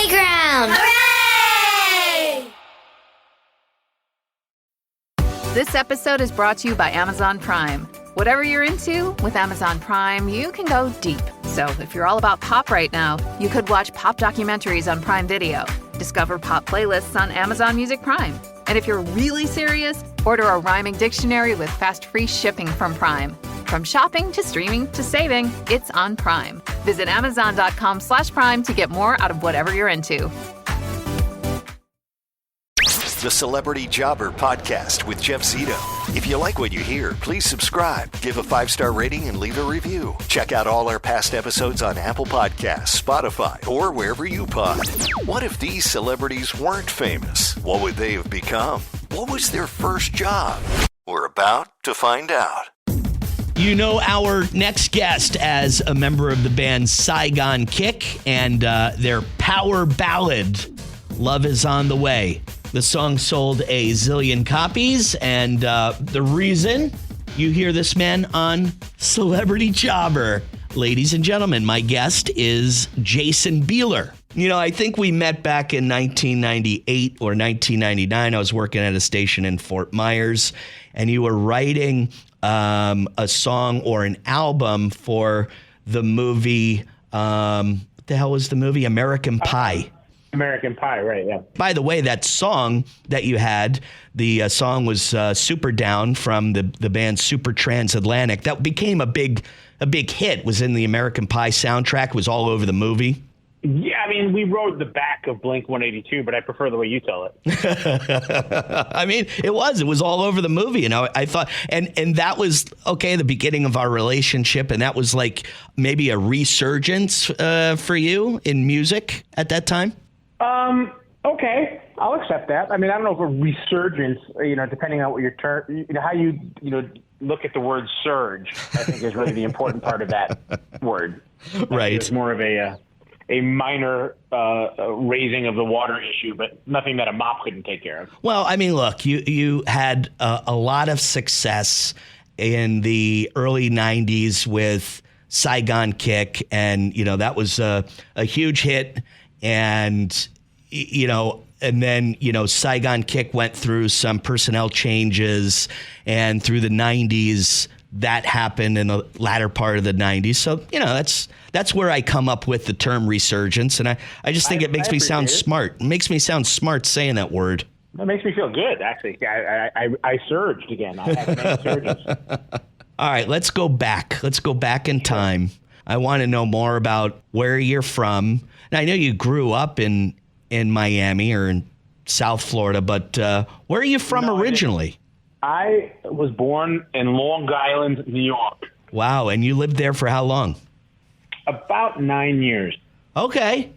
playground! Hooray! This episode is brought to you by Amazon Prime. Whatever you're into, with Amazon Prime, you can go deep. So if you're all about pop right now, you could watch pop documentaries on Prime Video, discover pop playlists on Amazon Music Prime. And if you're really serious, order a rhyming dictionary with fast free shipping from Prime. From shopping to streaming to saving, it's on Prime. Visit Amazon.com/Prime to get more out of whatever you're into. The Celebrity Jobber Podcast with Jeff Zito. If you like what you hear, please subscribe, give a 5-star rating, and leave a review. Check out all our past episodes on Apple Podcasts, Spotify, or wherever you pod. What if these celebrities weren't famous? What would they have become? What was their first job? We're about to find out. You know our next guest as a member of the band Saigon Kick and their power ballad, Love Is On The Way. The song sold a zillion copies, and the reason you hear this man on Celebrity Jobber. Ladies and gentlemen, my guest is Jason Bieler. You know, I think we met back in 1998 or 1999. I was working at a station in Fort Myers, and you were writing a song or an album for the movie, what the hell was the movie? American Pie. American Pie, right, yeah. By the way, that song that you had, the song was Super Down from the band Super Transatlantic. That became a big hit, was in the American Pie soundtrack, was all over the movie. Yeah, I mean, we rode the back of Blink 182, but I prefer the way you tell it. I mean, it was all over the movie. You know, I thought, and that was, okay, the beginning of our relationship, and that was like maybe a resurgence for you in music at that time? Okay, I'll accept that. I mean, I don't know if a resurgence, depending on what your term, how you look at the word surge, I think is really the important part of that word. Right. It's more of a minor raising of the water issue, but nothing that a mop couldn't take care of. Well, I mean, look, you had a lot of success in the early 90s with Saigon Kick, and, that was a huge hit. And, and then, Saigon Kick went through some personnel changes, and through the 90s, that happened in the latter part of the 90s. So, that's where I come up with the term resurgence. And I just think it makes me sound smart. It makes me sound smart saying that word. That makes me feel good, actually. I surged again. I had many surges. All right, let's go back. Let's go back in time. I want to know more about where you're from. Now, I know you grew up in Miami or in South Florida, but where are you from originally? I was born in Long Island, New York. Wow, and you lived there for how long? About 9 years. Okay.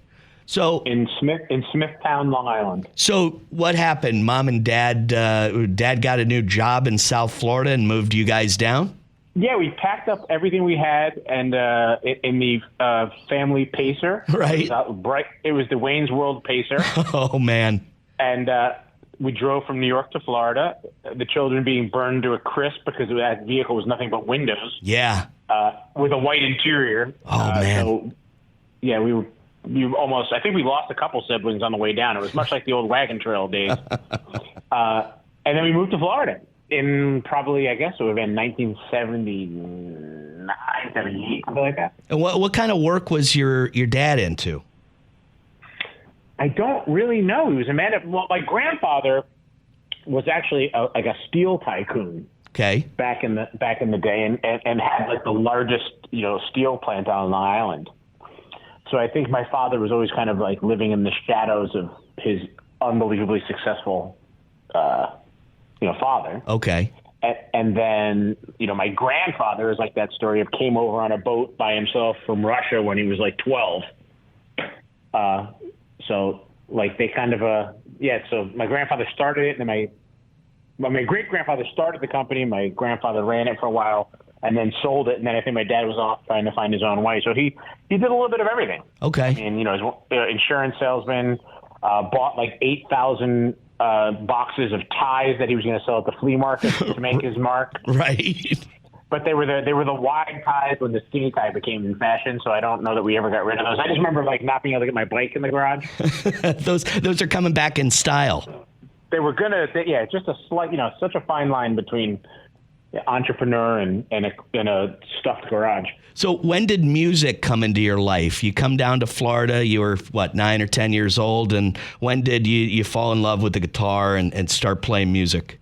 So in Smithtown, Long Island. So what happened? Mom and Dad got a new job in South Florida and moved you guys down? Yeah, we packed up everything we had and in the family Pacer. Right. It was the Wayne's World Pacer. Oh, man. And we drove from New York to Florida, the children being burned to a crisp because that vehicle was nothing but windows. Yeah. With a white interior. Oh, man. So, yeah, I think we lost a couple siblings on the way down. It was much like the old wagon trail days. And then we moved to Florida. In probably, I guess it would have been 1979, 78, something like that. And what kind of work was your dad into? I don't really know. He was a man. Well, my grandfather was actually like a steel tycoon. Okay. Back in the day, and had like the largest steel plant on Long Island. So I think my father was always kind of like living in the shadows of his unbelievably successful father. Okay. And then, my grandfather is like that story of came over on a boat by himself from Russia when he was like 12. So like they kind of, so my grandfather started it, and then my great-grandfather started the company. My grandfather ran it for a while and then sold it. And then I think my dad was off trying to find his own way. So he did a little bit of everything. Okay. And, his insurance salesman, bought like 8,000 boxes of ties that he was going to sell at the flea market to make his mark. Right. but they were the wide ties when the skinny tie became in fashion. So I don't know that we ever got rid of those. I just remember like not being able to get my bike in the garage. Those are coming back in style. They were just a slight, such a fine line between entrepreneur and a stuffed garage. So when did music come into your life? You come down to Florida, you were, 9 or 10 years old, and when did you fall in love with the guitar and start playing music?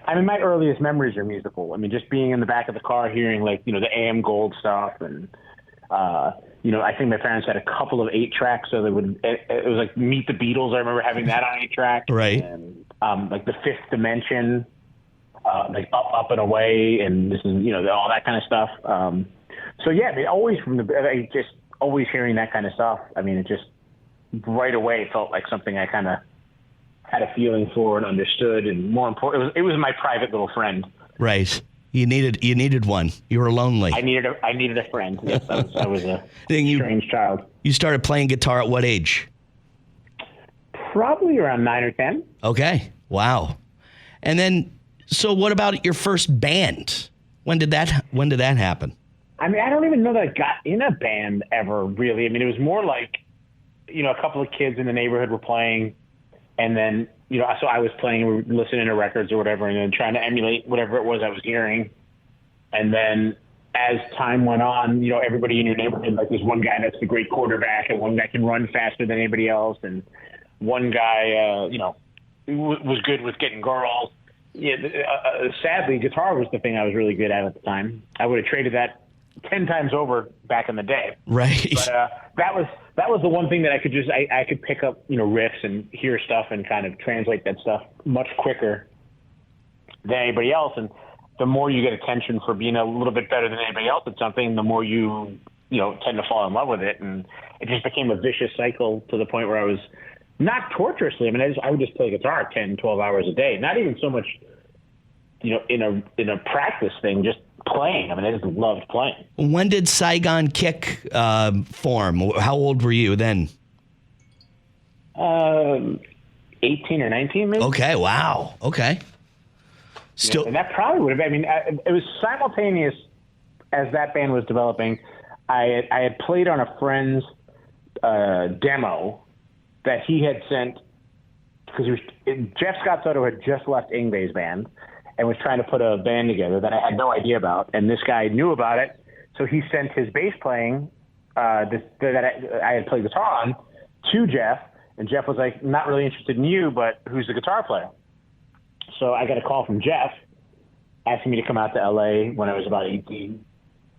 I mean, my earliest memories are musical. I mean, just being in the back of the car, hearing the AM Gold stuff, and I think my parents had a couple of 8-tracks, so it was like Meet the Beatles. I remember having that on 8-track, right? And like the Fifth Dimension, like Up and Away, and this is all that kind of stuff. So yeah, I mean, always hearing that kind of stuff. I mean, it just right away felt like something I kind of had a feeling for and understood, and more important, it was my private little friend. Right. You needed one. You were lonely. I needed a friend. Yes, I was a strange child. You started playing guitar at what age? Probably around 9 or 10. Okay. Wow. And then, so what about your first band? When did that happen? I mean, I don't even know that I got in a band ever, really. I mean, it was more like, a couple of kids in the neighborhood were playing, and then, so I was playing, listening to records or whatever, and then trying to emulate whatever it was I was hearing. And then as time went on, everybody in your neighborhood, like there's one guy that's the great quarterback, and one guy can run faster than anybody else, and one guy, was good with getting girls. Yeah, sadly, guitar was the thing I was really good at the time. I would have traded that 10 times over back in the day. Right. But that was the one thing that I could I could pick up, riffs and hear stuff and kind of translate that stuff much quicker than anybody else. And the more you get attention for being a little bit better than anybody else at something, the more you tend to fall in love with it. And it just became a vicious cycle to the point where I was not torturously. I mean, I would just play guitar 10, 12 hours a day. Not even so much, in a practice thing, just playing. I mean, I just loved playing. When did Saigon Kick form? How old were you then? 18 or 19, maybe. Okay, wow. Okay. Still, and that probably would have. I mean, it was simultaneous as that band was developing. I had played on a friend's demo that he had sent because Jeff Zito had just left Ingve's band and was trying to put a band together that I had no idea about, and this guy knew about it, so he sent his bass playing that I had played guitar on to Jeff, and Jeff was like, "Not really interested in you, but who's the guitar player?" So I got a call from Jeff asking me to come out to LA when I was about 18.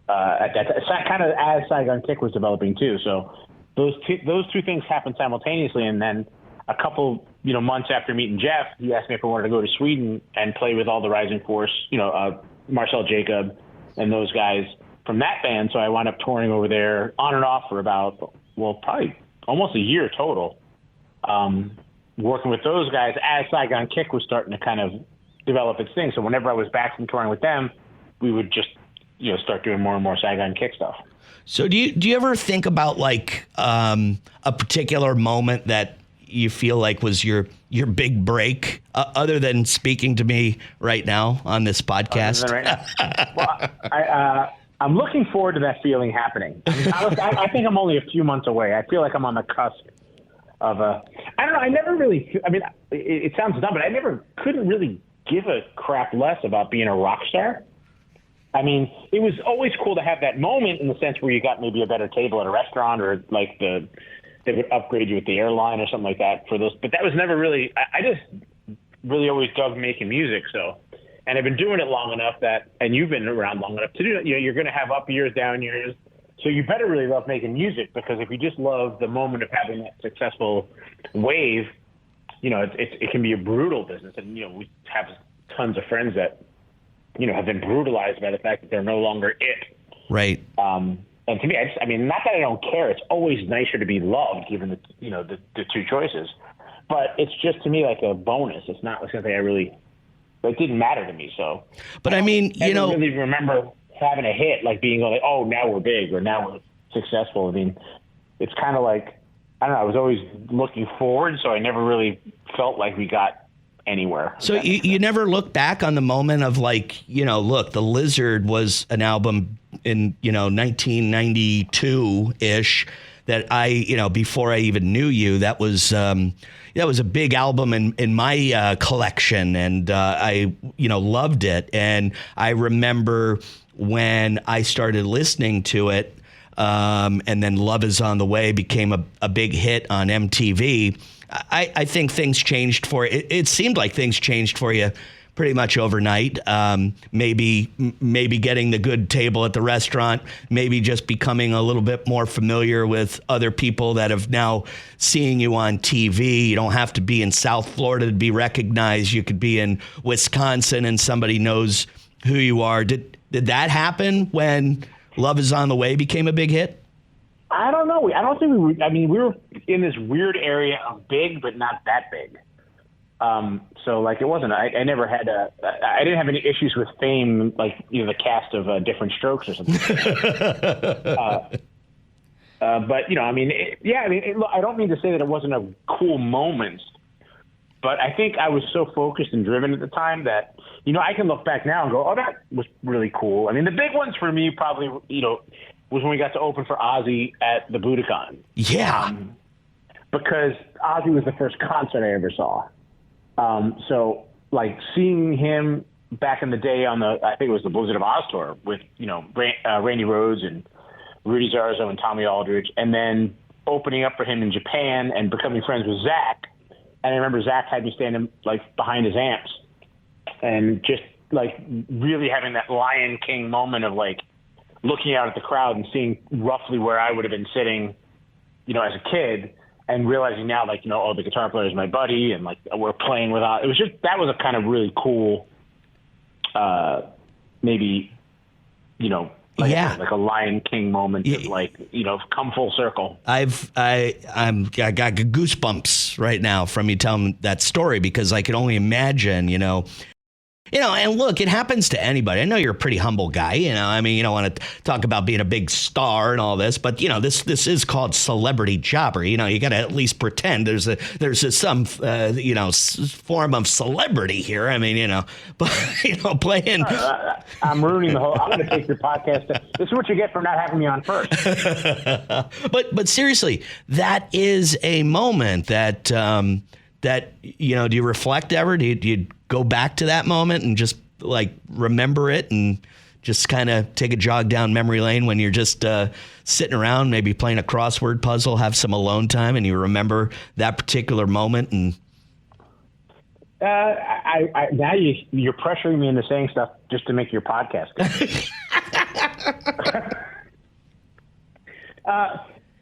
At that time, kind of as Saigon Kick was developing too. So those two things happened simultaneously, and then a couple months after meeting Jeff, he asked me if I wanted to go to Sweden and play with all the Rising Force, Marcel Jacob and those guys from that band. So I wound up touring over there on and off for about, probably almost a year total, working with those guys as Saigon Kick was starting to kind of develop its thing. So whenever I was back from touring with them, we would just, start doing more and more Saigon Kick stuff. So do you ever think about like a particular moment that you feel like was your big break, other than speaking to me right now on this podcast? Right now? Well, I'm looking forward to that feeling happening. I think I'm only a few months away. I feel like I'm on the cusp of I don't know. I never really. I mean, it sounds dumb, but I couldn't really give a crap less about being a rock star. I mean, it was always cool to have that moment in the sense where you got maybe a better table at a restaurant, or like they would upgrade you at the airline or something like that for those. But that was never really. I just really always dug making music. So, and I've been doing it long enough and you've been around long enough to do it. You're going to have up years, down years. So you better really love making music, because if you just love the moment of having that successful wave, it can be a brutal business. And, we have tons of friends that, have been brutalized by the fact that they're no longer it. Right. And to me, not that I don't care. It's always nicer to be loved, given the two choices. But it's just, to me, like a bonus. It's not something it didn't matter to me. So, but I really remember having a hit, like being like, oh, now we're big, or now we're successful. I mean, it's kind of like, I don't know, I was always looking forward, so I never really felt like we got anywhere. So you never look back on the moment of like, look, The Lizard was an album in, 1992-ish that I, before I even knew you, that was a big album in my collection, and I, loved it. And I remember when I started listening to it, and then Love Is on the Way became a big hit on MTV. I think things changed for you. It seemed like things changed for you pretty much overnight. Maybe getting the good table at the restaurant, maybe just becoming a little bit more familiar with other people that have now seeing you on TV. You don't have to be in South Florida to be recognized. You could be in Wisconsin and somebody knows who you are. Did that happen when Love Is on the Way became a big hit? I don't know. I don't think we were in this weird area of big, but not that big. So like it wasn't, I never had I didn't have any issues with fame, like, the cast of Different Strokes or something. But, I don't mean to say that it wasn't a cool moment, but I think I was so focused and driven at the time that, I can look back now and go, oh, that was really cool. I mean, the big ones for me probably, was when we got to open for Ozzy at the Budokan. Yeah. Because Ozzy was the first concert I ever saw. So like seeing him back in the day on I think it was the Blizzard of Oz tour with, Randy Rhoads and Rudy Zarzo and Tommy Aldridge, and then opening up for him in Japan and becoming friends with Zach. And I remember Zach had me standing like behind his amps and just like really having that Lion King moment of like looking out at the crowd and seeing roughly where I would have been sitting, as a kid. And realizing now, like, the guitar player is my buddy, and like we're playing without. It was just that was a kind of really cool, maybe, like a Lion King moment, of like come full circle. I got goosebumps right now from you telling that story, because I can only imagine, and look, it happens to anybody. I know you're a pretty humble guy, you don't want to talk about being a big star and all this, but this is called celebrity jobber. You got to at least pretend there's some form of celebrity here. But playing. I'm ruining the whole. I'm going to take your podcast. This is what you get for not having me on first. But seriously, that is a moment that do you reflect ever? Do you go back to that moment and just like remember it and just kind of take a jog down memory lane when you're just sitting around, maybe playing a crossword puzzle, have some alone time, and you remember that particular moment? And now you're pressuring me into saying stuff just to make your podcast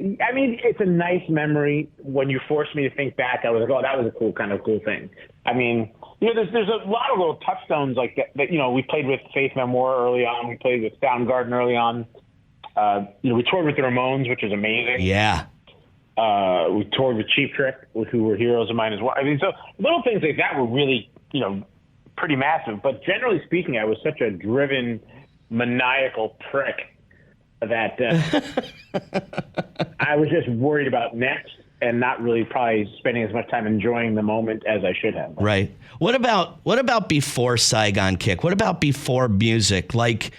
it's a nice memory. When you force me to think back, I was like, oh, that was a cool thing. There's a lot of little touchstones like that, we played with Faith No More early on. We played with Soundgarden early on. We toured with the Ramones, which was amazing. Yeah. We toured with Cheap Trick, who were heroes of mine as well. So little things like that were really, pretty massive. But generally speaking, I was such a driven, maniacal prick that I was just worried about next and not really probably spending as much time enjoying the moment as I should have. Right. What about before Saigon Kick? What about before music? Like,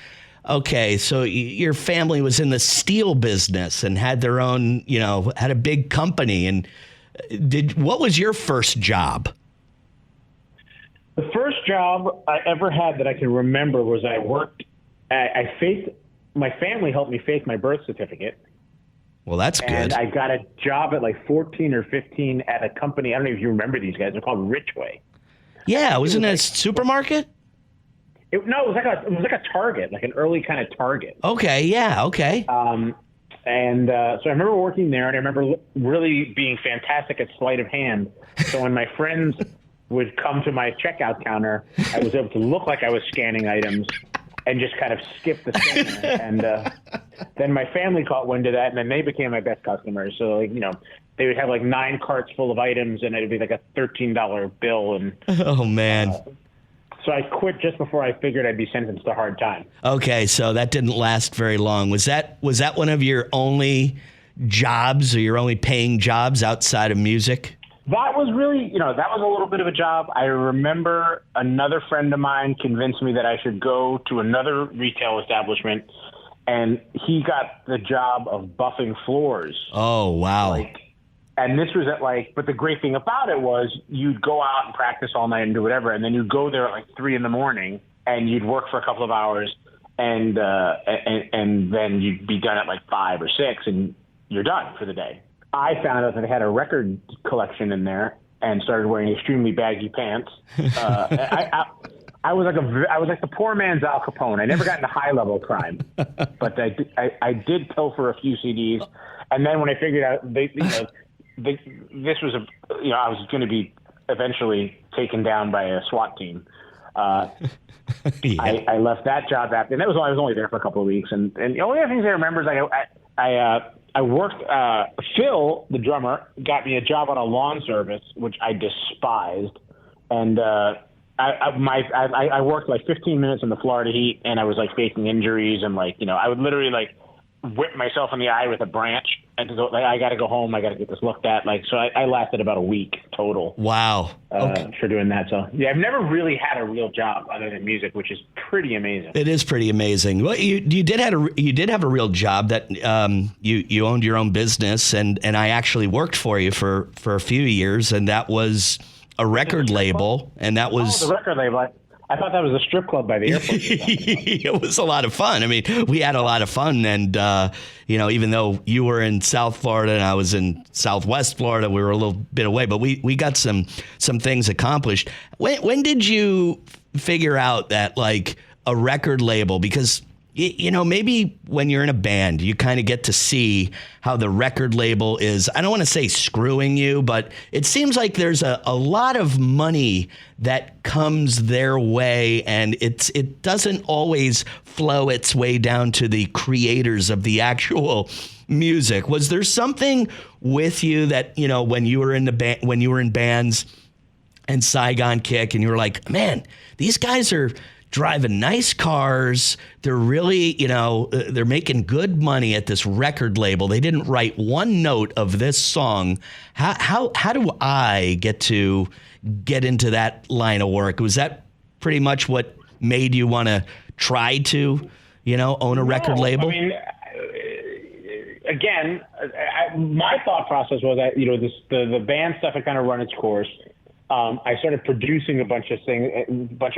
okay, so your family was in the steel business and had their own, had a big company. And what was your first job? The first job I ever had that I can remember was my family helped me fake my birth certificate. Well, that's good. And I got a job at like 14 or 15 at a company. I don't know if you remember these guys. They're called Richway. Yeah, wasn't it a supermarket? It was like a Target, like an early kind of Target. Okay, yeah, okay. So I remember working there, and I remember really being fantastic at sleight of hand. So when my friends would come to my checkout counter, I was able to look like I was scanning items and just kind of skip the scanner. And then my family caught wind of that, and then they became my best customers. So, they would have like 9 carts full of items, and it would be like a $13 bill. And oh, man. So I quit just before I figured I'd be sentenced to hard time. Okay, so that didn't last very long. Was that one of your only jobs or your only paying jobs outside of music? That was really, that was a little bit of a job. I remember another friend of mine convinced me that I should go to another retail establishment, and he got the job of buffing floors. Oh, wow. And this was but the great thing about it was you'd go out and practice all night and do whatever, and then you'd go there at 3 a.m. and you'd work for a couple of hours, and then you'd be done at 5 or 6, and you're done for the day. I found out that they had a record collection in there and started wearing extremely baggy pants. I was like the poor man's Al Capone. I never got into high level crime, but I did pilfer a few CDs. And then when I figured out this was I was going to be eventually taken down by a SWAT team. Yeah. I left that job after, and I was only there for a couple of weeks. And the only other things I remember is I worked. Phil, the drummer, got me a job on a lawn service, which I despised, and I worked 15 minutes in the Florida heat, and I was faking injuries, and I would literally whip myself in the eye with a branch, and to go, I got to go home, I got to get this looked at. So I lasted about a week total. Wow. For doing that. So yeah, I've never really had a real job other than music, which is pretty amazing. It is pretty amazing. Well, you did have a real job that you owned your own business, and I actually worked for you for a few years, and that was a record label, and that was the record label. I thought that was a strip club by the airport. It was a lot of fun. I mean, we had a lot of fun, and even though you were in South Florida and I was in Southwest Florida, we were a little bit away, but we got some things accomplished. When did you figure out that a record label, because maybe when you're in a band, you kind of get to see how the record label is, I don't want to say screwing you, but it seems like there's a lot of money that comes their way, and it doesn't always flow its way down to the creators of the actual music. Was there something with you that, when you were in when you were in bands and Saigon Kick, and you were like, man, these guys are driving nice cars. They're really, they're making good money at this record label. They didn't write one note of this song. How do I get into that line of work? Was that pretty much what made you want to try to, own a record label? I mean, again, my thought process was that, the band stuff had kind of run its course. I started producing a bunch of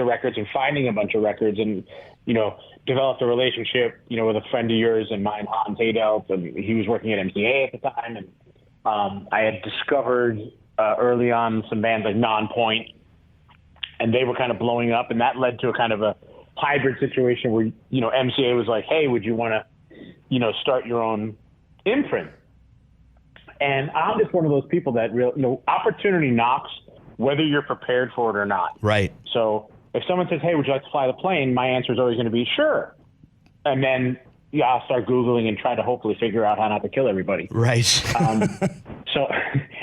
records and finding a bunch of records, and developed a relationship with a friend of yours and mine, Hans Adelt, and he was working at MCA at the time, and I had discovered early on some bands like Nonpoint, and they were kind of blowing up, and that led to a kind of a hybrid situation where MCA was like, hey, would you want to start your own imprint? And I'm just one of those people that opportunity knocks whether you're prepared for it or not. Right. So if someone says, hey, would you like to fly the plane? My answer is always going to be sure. And then I'll start Googling and try to hopefully figure out how not to kill everybody. Right. So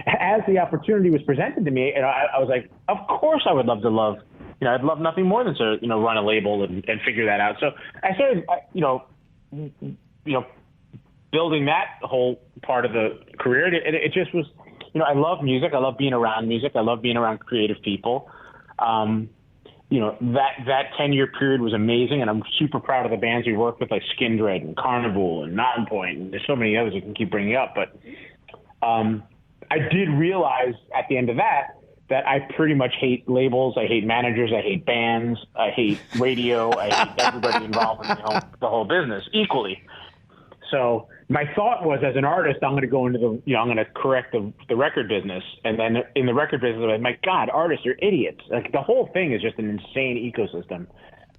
as the opportunity was presented to me, I was like, of course I would love to I'd love nothing more than to, run a label and figure that out. So I started, building that whole part of the career. And it just was, I love music. I love being around music. I love being around creative people. That 10-year period was amazing, and I'm super proud of the bands we worked with, like Skindred and Carnival and Nonpoint, and there's so many others I can keep bringing up. But I did realize at the end of that I pretty much hate labels. I hate managers. I hate bands. I hate radio. I hate everybody involved in the whole business equally. So my thought was, as an artist, I'm going to go into I'm going to correct the record business. And then in the record business, I'm like, my God, artists are idiots. Like, the whole thing is just an insane ecosystem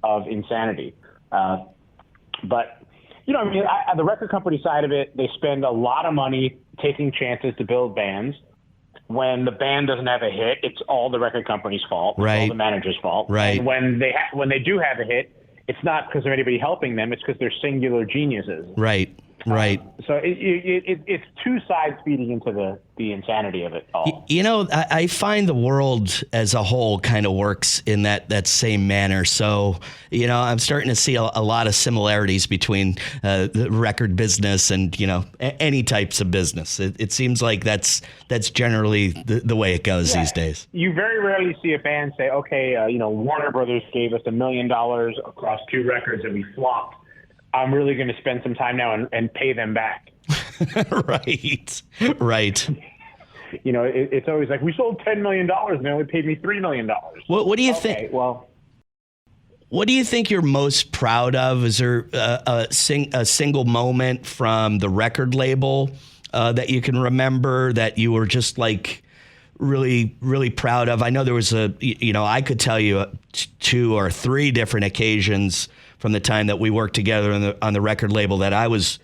of insanity. But, the record company side of it, they spend a lot of money taking chances to build bands. When the band doesn't have a hit, it's all the record company's fault. Right. It's all the manager's fault. Right. And when they do have a hit, it's not because of anybody helping them. It's because they're singular geniuses. Right. Right. So it's two sides feeding into the insanity of it all. I find the world as a whole kind of works in that same manner. So, I'm starting to see a lot of similarities between the record business and, any types of business. It seems like that's generally the way it goes these days. You very rarely see a band say, okay, Warner Brothers gave us $1 million across 2 records and we flopped. I'm really going to spend some time now and pay them back. Right. It's always like, we sold $10 million and they only paid me $3 million. What do you think? Well, what do you think you're most proud of? Is there a single moment from the record label that you can remember that you were just like really, really proud of? I know there was I could tell you 2 or 3 different occasions from the time that we worked together on the record label that I was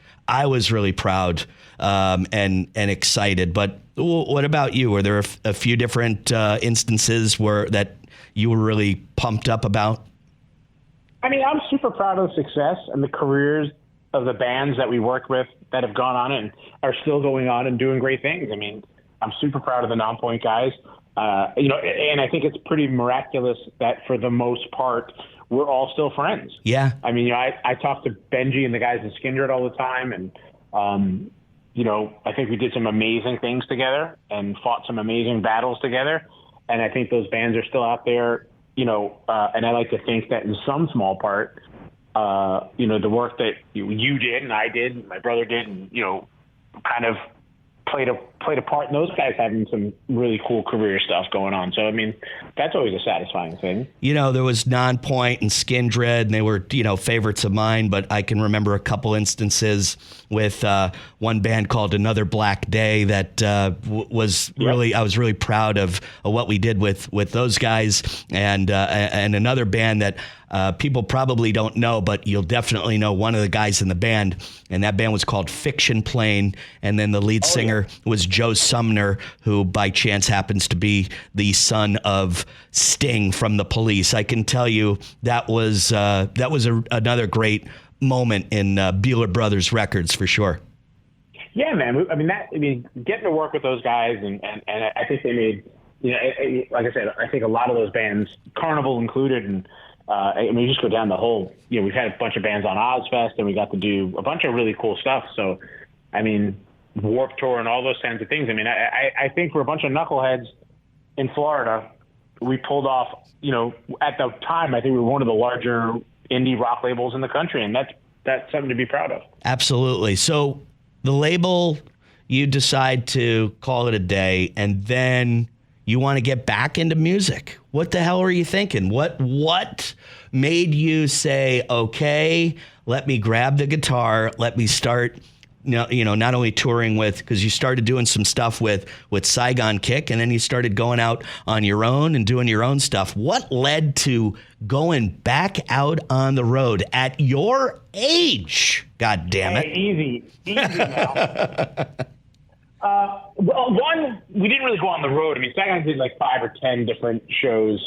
really proud and excited. But what about you? Were there a few different instances that you were really pumped up about? I mean, I'm super proud of the success and the careers of the bands that we work with that have gone on and are still going on and doing great things. I mean, I'm super proud of the Non-Point guys. And I think it's pretty miraculous that for the most part, we're all still friends. Yeah. I mean, I talk to Benji and the guys in Skindred all the time. And, I think we did some amazing things together and fought some amazing battles together. And I think those bands are still out there, and I like to think that in some small part, the work that you did and I did, and my brother did, and, kind of played a part in those guys having some really cool career stuff going on. So, I mean, that's always a satisfying thing. There was Non-Point and Skindred, and they were, favorites of mine, but I can remember a couple instances with one band called Another Black Day that was really, I was really proud of what we did with those guys, and another band that people probably don't know, but you'll definitely know one of the guys in the band, and that band was called Fiction Plane, and then the lead singer was Joe Sumner, who by chance happens to be the son of Sting from The Police. I can tell you that was another great moment in Bieler Brothers records for sure. Yeah, man. I mean, getting to work with those guys, and I think they made, like I said, I think a lot of those bands, Carnival included, and you just go down the whole, we've had a bunch of bands on Ozfest, and we got to do a bunch of really cool stuff. So, I mean, Warped Tour and all those kinds of things. I mean, I think for a bunch of knuckleheads in Florida, we pulled off, at the time, I think we were one of the larger indie rock labels in the country, and that's something to be proud of. Absolutely. So the label, you decide to call it a day, and then you want to get back into music. What the hell are you thinking? What made you say, okay, let me grab the guitar, let me start, not only touring with, because you started doing some stuff with Saigon Kick, and then you started going out on your own and doing your own stuff. What led to going back out on the road at your age? God damn it. Hey, easy now. Well, one, we didn't really go on the road. I mean, Saigon did like 5 or 10 different shows,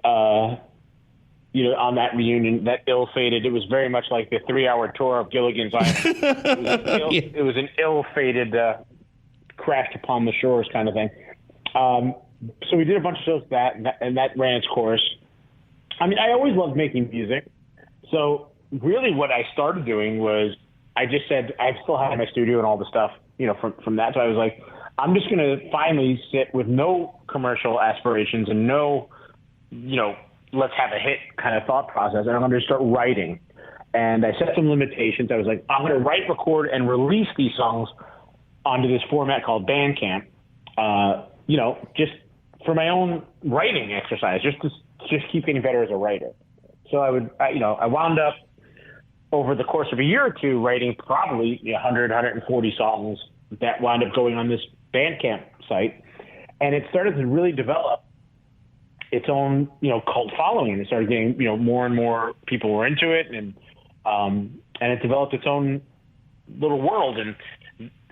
on that reunion that ill-fated. It was very much like the 3-hour tour of Gilligan's Island. It was an ill-fated crashed upon the shores kind of thing. So we did a bunch of shows and that ran its course. I mean, I always loved making music. So really what I started doing was I just said, I still had my studio and all the stuff, from that. So I was like, I'm just going to finally sit with no commercial aspirations and no, let's have a hit kind of thought process. And I'm going to start writing. And I set some limitations. I was like, I'm going to write, record, and release these songs onto this format called Bandcamp, just for my own writing exercise, just keep getting better as a writer. So I wound up over the course of a year or two writing probably 100, 140 songs that wound up going on this Bandcamp site. And it started to really develop its own, cult following. It started getting, more and more people were into it, and it developed its own little world. And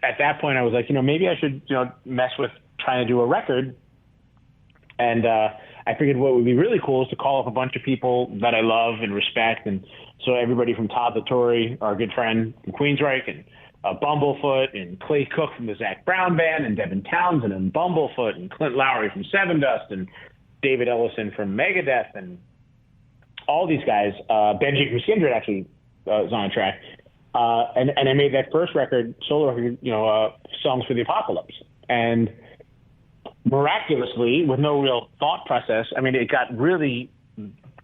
at that point I was like, maybe I should, mess with trying to do a record. And I figured what would be really cool is to call up a bunch of people that I love and respect. And so everybody from Todd Latore, our good friend from Queensryche, and Bumblefoot and Clay Cook from the Zac Brown Band and Devin Townsend and Bumblefoot and Clint Lowry from Sevendust and David Ellison from Megadeth and all these guys. Benji from Skindred actually was on a track. And I made that first record, solo record, Songs for the Apocalypse. And miraculously, with no real thought process, I mean, it got really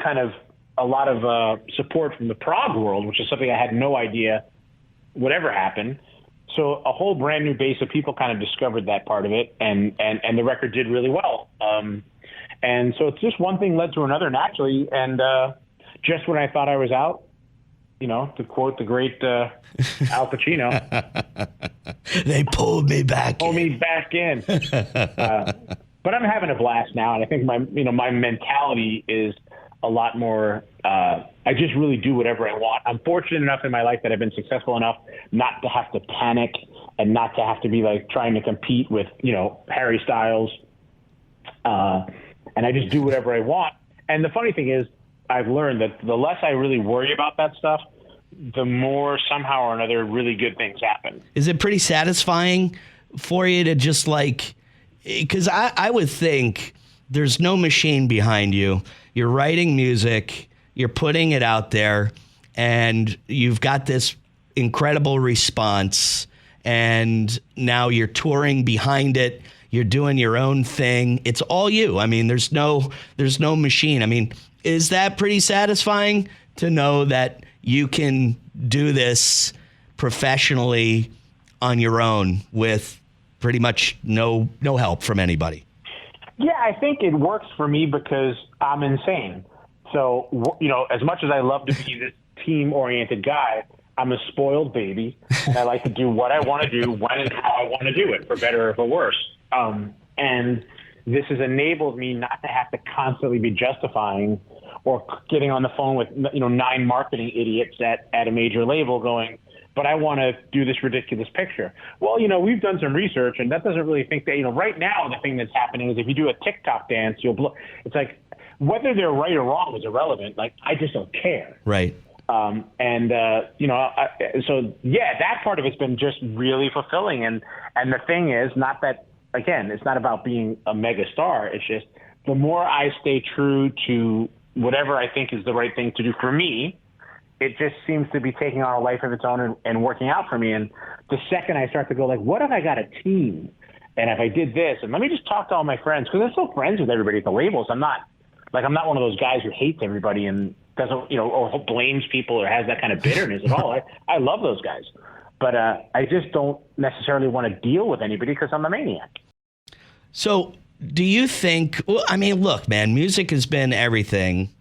kind of a lot of support from the prog world, which is something I had no idea would ever happen. So a whole brand new base of people kind of discovered that part of it, and the record did really well. And so it's just one thing led to another naturally, and just when I thought I was out, to quote the great Al Pacino, they pulled me back in. But I'm having a blast now, and I think my mentality is a lot more. I just really do whatever I want. I'm fortunate enough in my life that I've been successful enough not to have to panic and not to have to be like trying to compete with Harry Styles. And I just do whatever I want. And the funny thing is, I've learned that the less I really worry about that stuff, the more somehow or another really good things happen. Is it pretty satisfying for you to just because I would think there's no machine behind you. You're writing music, you're putting it out there, and you've got this incredible response, and now you're touring behind it. You're doing your own thing. It's all you. I mean, there's no machine. I mean, is that pretty satisfying to know that you can do this professionally on your own with pretty much no help from anybody? Yeah, I think it works for me because I'm insane. So, as much as I love to be this team-oriented guy, I'm a spoiled baby, and I like to do what I want to do, when and how I want to do it, for better or for worse. And this has enabled me not to have to constantly be justifying or getting on the phone with 9 marketing idiots at a major label going, but I want to do this ridiculous picture. Well, we've done some research, and that doesn't really think that, right now the thing that's happening is if you do a TikTok dance, you'll blow. It's like whether they're right or wrong is irrelevant. Like, I just don't care. Right. So that part of it's been just really fulfilling. And the thing is not that, again, it's not about being a mega star. It's just the more I stay true to whatever I think is the right thing to do for me, it just seems to be taking on a life of its own and working out for me. And the second I start to go what if I got a team? And if I did this, and let me just talk to all my friends, because I'm still friends with everybody at the labels. I'm not one of those guys who hates everybody and doesn't, or blames people or has that kind of bitterness at all. I love those guys. But I just don't necessarily want to deal with anybody because I'm a maniac. So do you think, look, man, music has been everything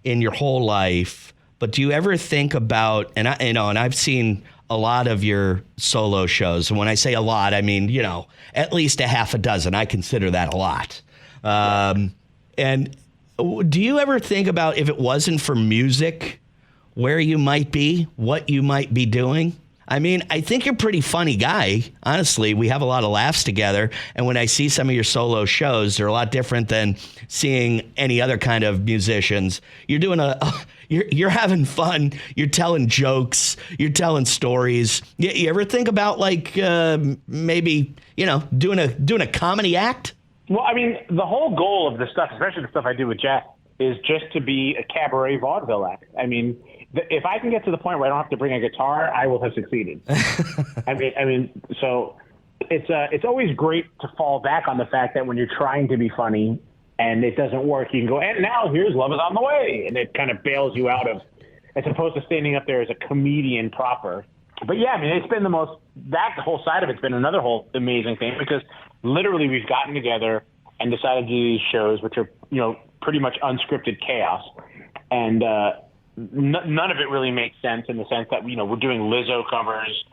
in your whole life. But do you ever think about, and I've seen a lot of your solo shows. And when I say a lot, I mean, at least a half a dozen. I consider that a lot. And do you ever think about if it wasn't for music, where you might be, what you might be doing? I mean, I think you're a pretty funny guy. Honestly, we have a lot of laughs together. And when I see some of your solo shows, they're a lot different than seeing any other kind of musicians. You're doing you're having fun. You're telling jokes. You're telling stories. You ever think about maybe, doing a comedy act? Well, I mean, the whole goal of the stuff, especially the stuff I do with Jeff, is just to be a cabaret vaudeville act. I mean, if I can get to the point where I don't have to bring a guitar, I will have succeeded. I mean, so it's always great to fall back on the fact that when you're trying to be funny and it doesn't work, you can go, and now here's Love Is on the Way, and it kind of bails you out of, as opposed to standing up there as a comedian proper. But yeah, I mean, it's been the whole side of it's been another whole amazing thing, because literally we've gotten together and decided to do these shows, which are, pretty much unscripted chaos. And none of it really makes sense in the sense that, we're doing Lizzo covers,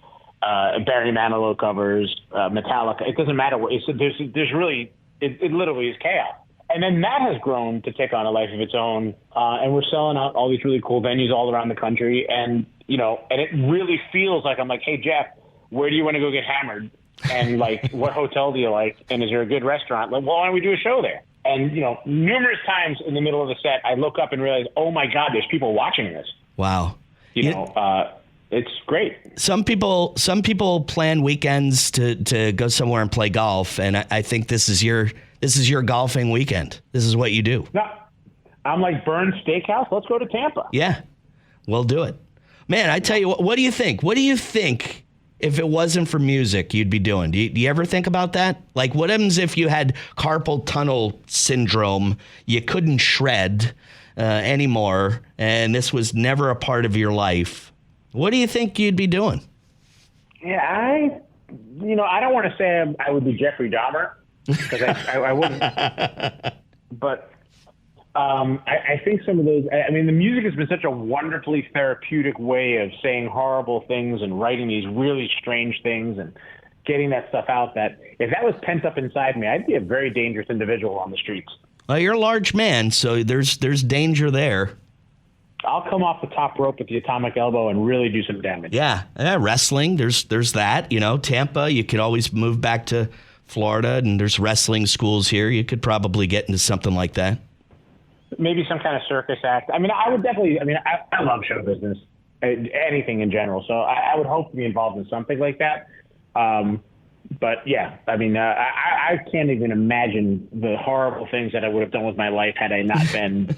Barry Manilow covers, Metallica. It doesn't matter what there's really, it literally is chaos. And then that has grown to take on a life of its own. And we're selling out all these really cool venues all around the country. And, and it really feels like I'm like, hey, Jeff, where do you want to go get hammered? And what hotel do you like? And is there a good restaurant? Why don't we do a show there? And, numerous times in the middle of the set, I look up and realize, oh my God, there's people watching this. Wow. it's great. Some people plan weekends to go somewhere and play golf, and I think this is your golfing weekend. This is what you do. No, I'm like Burns Steakhouse. Let's go to Tampa. Yeah, we'll do it. Man, I tell you what do you think? What do you think if it wasn't for music you'd be doing? Do you ever think about that? Like, what happens if you had carpal tunnel syndrome, you couldn't shred anymore, and this was never a part of your life? What do you think you'd be doing? Yeah, I don't want to say I would be Jeffrey Dahmer, because I wouldn't. But I think some of those, I mean, the music has been such a wonderfully therapeutic way of saying horrible things and writing these really strange things and getting that stuff out, that if that was pent up inside me, I'd be a very dangerous individual on the streets. Well, you're a large man, so there's danger there. I'll come off the top rope with the atomic elbow and really do some damage. Yeah, wrestling, there's that. Tampa, you could always move back to Florida, and there's wrestling schools here. You could probably get into something like that. Maybe some kind of circus act. I mean, I would definitely, I love show business, anything in general. So I would hope to be involved in something like that. But yeah, I mean, I can't even imagine the horrible things that I would have done with my life had I not been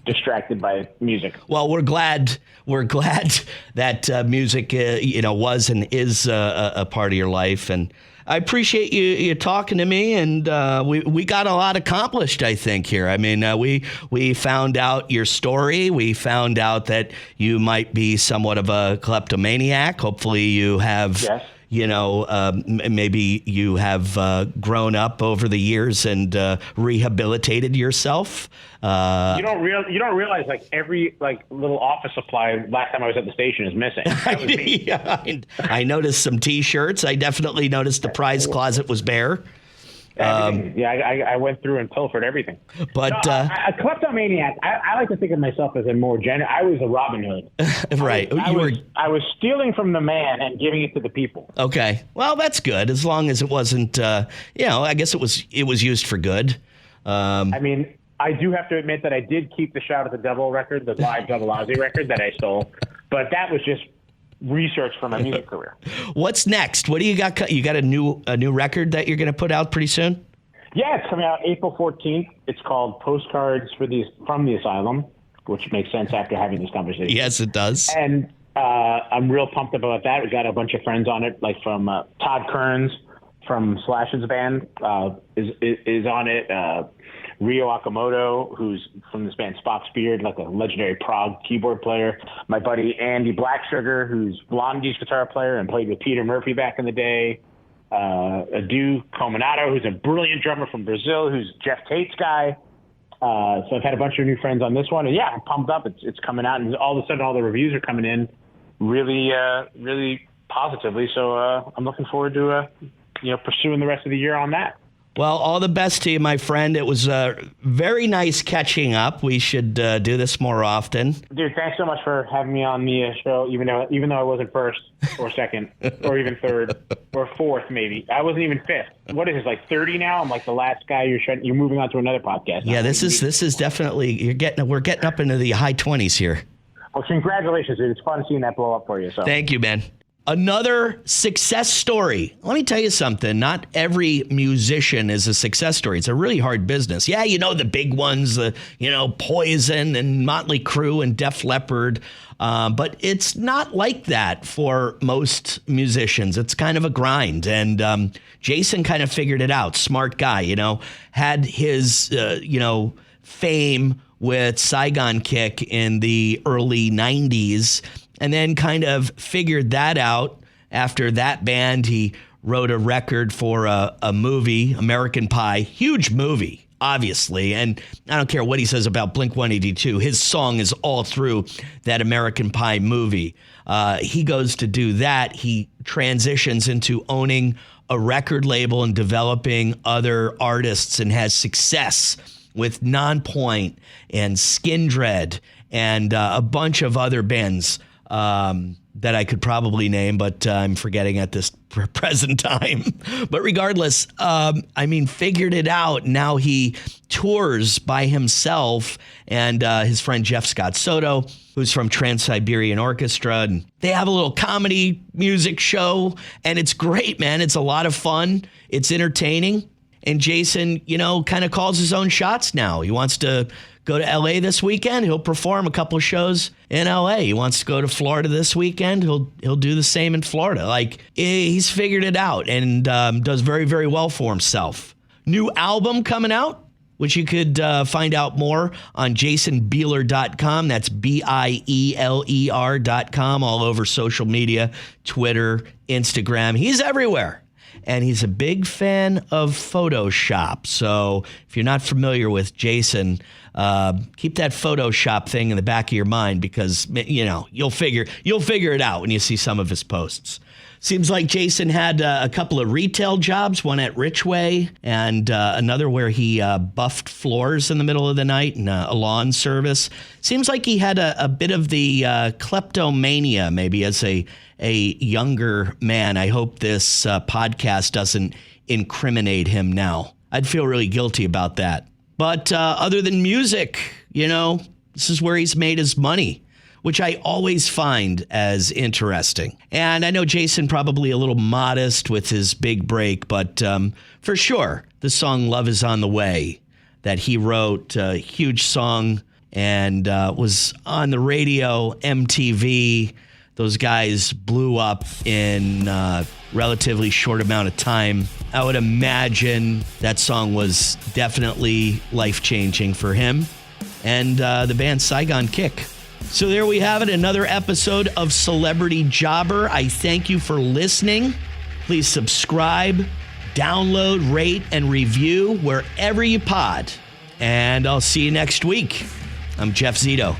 distracted by music. Well, we're glad that music, was and is a part of your life, and I appreciate you talking to me, and we got a lot accomplished, I think, here. I mean, we found out your story. We found out that you might be somewhat of a kleptomaniac. Hopefully, you have. Yes. Maybe you have grown up over the years and rehabilitated yourself. You don't realize every little office supply last time I was at the station is missing. That was me. Yeah, I noticed some T-shirts. I definitely noticed the prize closet was bare. I went through and pilfered everything. But a kleptomaniac, I like to think of myself as a more generous. I was a Robin Hood. Right. I was stealing from the man and giving it to the people. Okay. Well, that's good, as long as it wasn't. I guess it was used for good. I mean, I do have to admit that I did keep the Shout at the Devil record, the live Double Ozzy record that I stole, but that was just research for my music career. What's next? What do you got? You got a new record that you're going to put out pretty soon? Yeah, it's coming out April 14th. It's called Postcards from the Asylum, which makes sense after having this conversation. Yes, it does. And I'm real pumped about that. We got a bunch of friends on it, like from Todd Kearns from Slash's band is on it. Ryo Akamoto, who's from this band Spock's Beard, like a legendary prog keyboard player. My buddy Andy Blacksugar, who's Blondie's guitar player and played with Peter Murphy back in the day. Adu Cominato, who's a brilliant drummer from Brazil, who's Jeff Tate's guy. So I've had a bunch of new friends on this one. And yeah, I'm pumped up. It's coming out, and all of a sudden all the reviews are coming in really, really positively. So I'm looking forward to pursuing the rest of the year on that. Well, all the best to you, my friend. It was very nice catching up. We should do this more often. Dude, thanks so much for having me on the show, even though I wasn't first or second or even third or fourth, maybe. I wasn't even fifth. What is this, like 30 now? I'm like the last guy. You're moving on to another podcast. Yeah, this is definitely we're getting up into the high 20s here. Well, congratulations, dude. It's fun seeing that blow up for you. So thank you, man. Another success story. Let me tell you something. Not every musician is a success story. It's a really hard business. Yeah, the big ones, Poison and Motley Crue and Def Leppard. But it's not like that for most musicians. It's kind of a grind. And Jason kind of figured it out. Smart guy, had his, fame with Saigon Kick in the early 90s. And then kind of figured that out. After that band, he wrote a record for a movie, American Pie. Huge movie, obviously. And I don't care what he says about Blink-182. His song is all through that American Pie movie. He goes to do that. He transitions into owning a record label and developing other artists and has success with Nonpoint and Skindred and a bunch of other bands. that I could probably name, but I'm forgetting at this present time. But regardless, figured it out. Now he tours by himself and his friend Jeff Zito, who's from Trans-Siberian Orchestra. And they have a little comedy music show, and it's great, man. It's a lot of fun. It's entertaining. And Jason, kind of calls his own shots now. He wants to go to L.A. this weekend. He'll perform a couple of shows in L.A. He wants to go to Florida this weekend. He'll do the same in Florida. Like, he's figured it out and does very, very well for himself. New album coming out, which you could find out more on jasonbieler.com. That's BIELER.com, all over social media, Twitter, Instagram. He's everywhere. And he's a big fan of Photoshop. So if you're not familiar with Jason, keep that Photoshop thing in the back of your mind, because, you'll figure it out when you see some of his posts. Seems like Jason had a couple of retail jobs, one at Richway and another where he buffed floors in the middle of the night in a lawn service. Seems like he had a bit of the kleptomania maybe as a younger man. I hope this podcast doesn't incriminate him now. I'd feel really guilty about that. But other than music, this is where he's made his money, which I always find as interesting. And I know Jason probably a little modest with his big break, but for sure, the song Love Is On The Way that he wrote, a huge song, and was on the radio, MTV. Those guys blew up in a relatively short amount of time. I would imagine that song was definitely life-changing for him and the band Saigon Kick. So there we have it, another episode of Celebrity Jobber. I thank you for listening. Please subscribe, download, rate, and review wherever you pod. And I'll see you next week. I'm Jeff Zito.